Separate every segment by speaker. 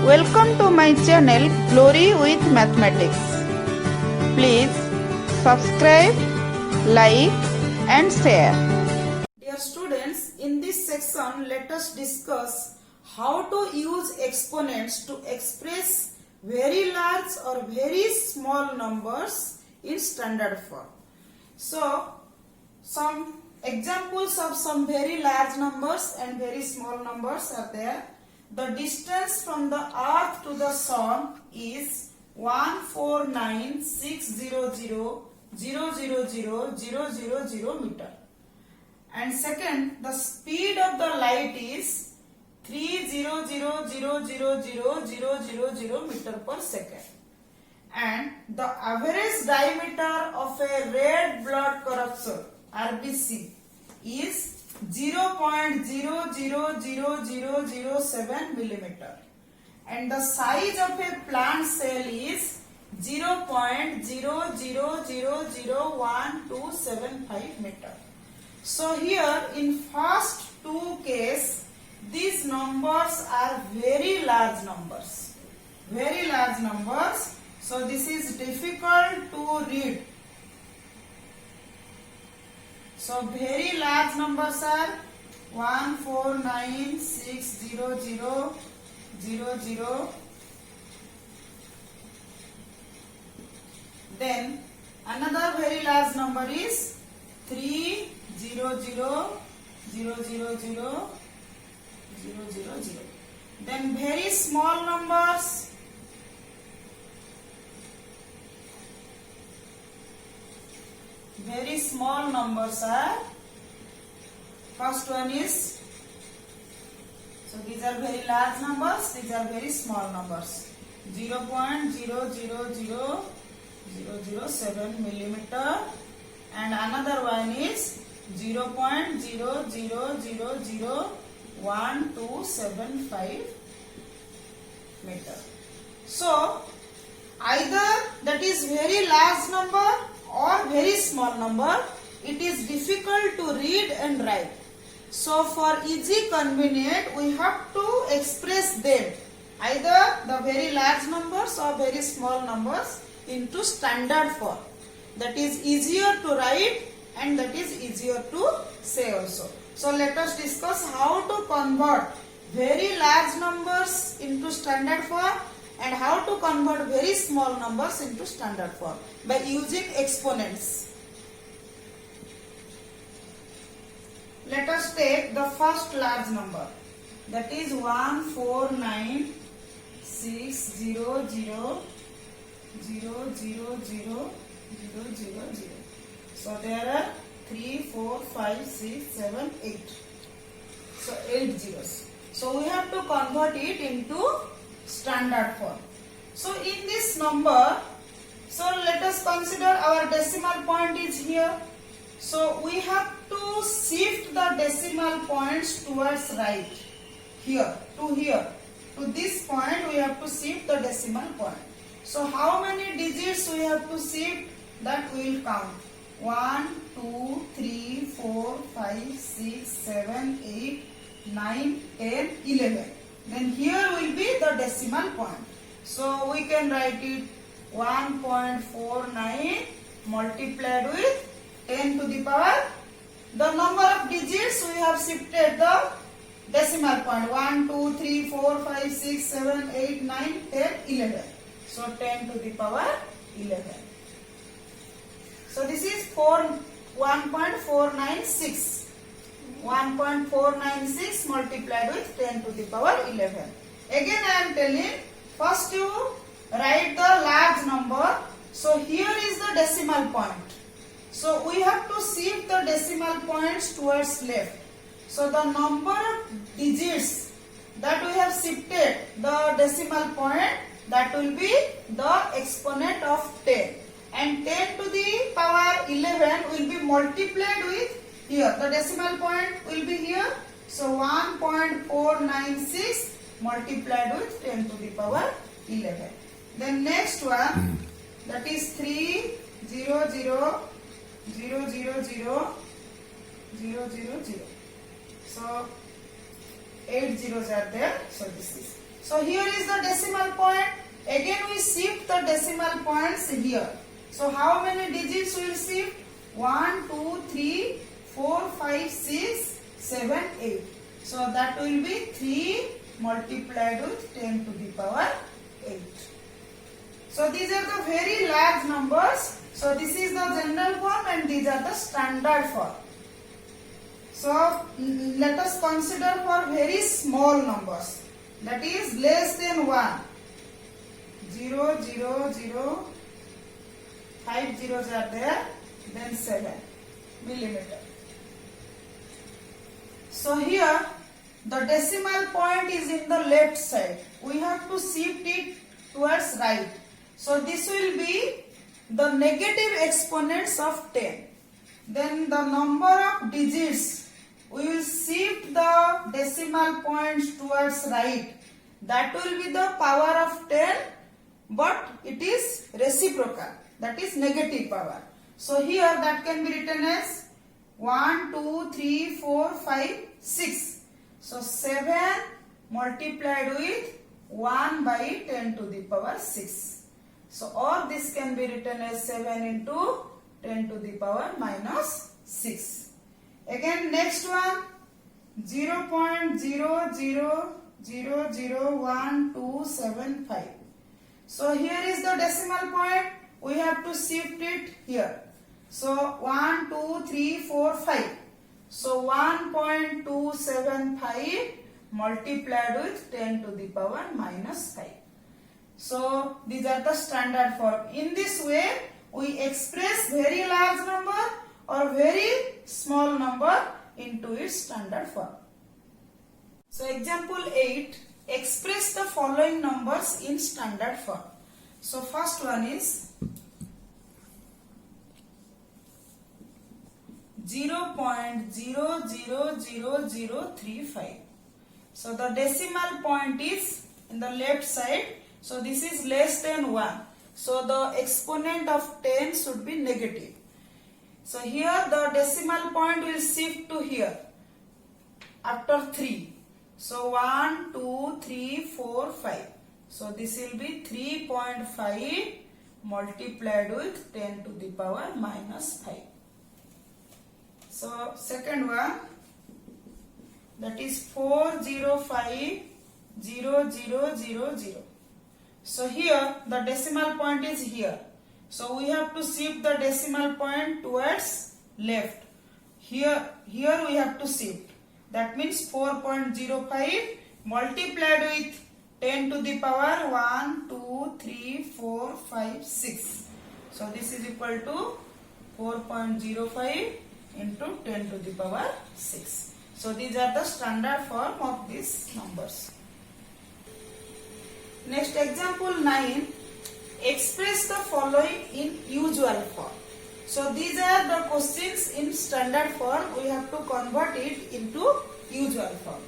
Speaker 1: Welcome to my channel Glory with Mathematics. Please subscribe, like and share.
Speaker 2: Dear students, in this section let us discuss how to use exponents to express very large or very small numbers in standard form. So, some examples of some very large numbers and very small numbers are there. The distance from the earth to the sun is 149,600,000,000 meter. And second, the speed of the light is 300,000,000 meter per second. And the average diameter of a red blood corpuscle RBC is 0.00007 millimeter, and the size of a plant cell is 0.00001275 meter. So here in first two case, these numbers are very large numbers. Very large numbers. So this is difficult to read. So very large numbers are 149,600,000. Then another very large number is 300,000,000. Then very small numbers. Very small numbers are, first one is, so these are very large numbers, these are very small numbers, 0.000007 millimeter, and another one is 0.00001275 meter. So either that is very large number or very small number, it is difficult to read and write. So for easy convenient, we have to express them, either the very large numbers or very small numbers, into standard form. That is easier to write and that is easier to say also. So let us discuss how to convert very large numbers into standard form and how to convert very small numbers into standard form by using exponents. Let us take the first large number, that is 149,600,000,000. So there are 3, 4, 5, 6, 7, 8. So 8 zeros. So we have to convert it into standard form. So in this number, so let us consider our decimal point is here. So we have to shift the decimal points towards right. Here to here. To this point we have to shift the decimal point. So how many digits we have to shift? That we will count. 1, 2, 3, 4, 5, 6, 7, 8, 9, 10, 11. Then here will be the decimal point. So we can write it 1.49 multiplied with 10 to the power. The number of digits we have shifted the decimal point. 1, 2, 3, 4, 5, 6, 7, 8, 9, 10, 11. So 10 to the power 11. So this is 1.496. 1.496 multiplied with 10 to the power 11. Again I am telling, first you write the large number. So here is the decimal point. So we have to shift the decimal points towards left. So the number of digits that we have shifted the decimal point, that will be the exponent of 10. And 10 to the power 11 will be multiplied with here. The decimal point will be here. So 1.496 multiplied with 10 to the power 11. Then next one, that is 300,000,000. So 8 zeros are there. So this is. So here is the decimal point. Again we shift the decimal points here. So how many digits we will shift? 1, 2, 3, 4, 5, 6, 7, 8. So that will be 3 multiplied with 10 to the power 8. So these are the very large numbers. So this is the general form and these are the standard form. So let us consider for very small numbers. That is less than 1. 0, 0, 0, 5 zeros are there, then 7 millimeter. So here the decimal point is in the left side. We have to shift it towards right. So this will be the negative exponents of 10. Then the number of digits, we will shift the decimal points towards right. That will be the power of 10, but it is reciprocal. That is negative power. So here that can be written as 1, 2, 3, 4, 5, 6. So 7 multiplied with 1 by 10 to the power 6. So all this can be written as 7 into 10 to the power minus 6. Again next one, 0.00001275. So here is the decimal point. We have to shift it here. So 1, 2, 3, 4, 5. So 1.275 multiplied with 10 to the power minus 5. So these are the standard form. In this way, we express very large number or very small number into its standard form. So example 8, express the following numbers in standard form. So first one is 0.000035. So the decimal point is in the left side. So this is less than 1. So the exponent of 10 should be negative. So here the decimal point will shift to here after 3. So 1, 2, 3, 4, 5. So this will be 3.5 multiplied with 10 to the power minus 5. So second one, that is 4050000. So here the decimal point is here. So we have to shift the decimal point towards left. Here we have to shift. That means 4.05 multiplied with 10 to the power 1, 2, 3, 4, 5, 6. So this is equal to 4.05 into 10 to the power 6. So these are the standard form of these numbers. Next example 9, express the following in usual form. So these are the questions in standard form. We have to convert it into usual form.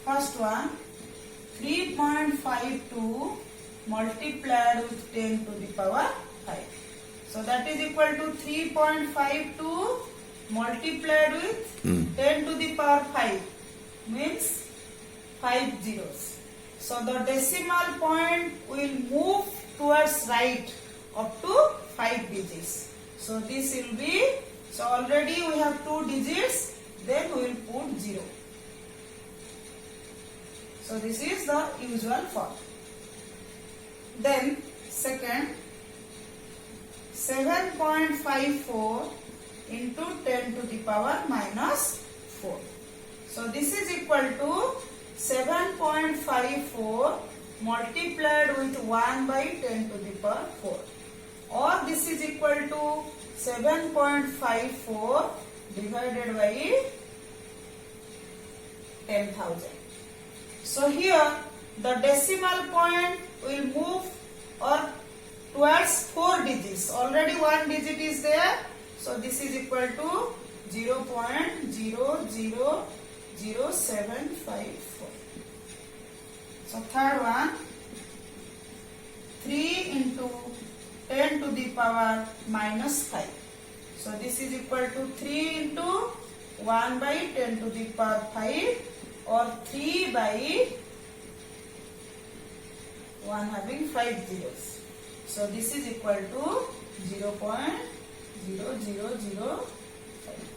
Speaker 2: First one, 3.52 multiplied with 10 to the power 5. So that is equal to 3.52 multiplied with 10 to the power 5 means 5 zeros. So the decimal point will move towards right up to 5 digits. So this will be, so already we have 2 digits, then we will put 0. So this is the usual form. Then second, 7.54 into 10 to the power minus 4. So this is equal to 7.54 multiplied with 1 by 10 to the power 4. Or this is equal to 7.54 divided by 10,000. So here the decimal point will move or towards 4 digits. Already 1 digit is there. So this is equal to 0.000754. So third one, 3 into 10 to the power minus 5. So this is equal to 3 into 1 by 10 to the power 5 or 3 by 1 having 5 zeros. So this is equal to 0.0005.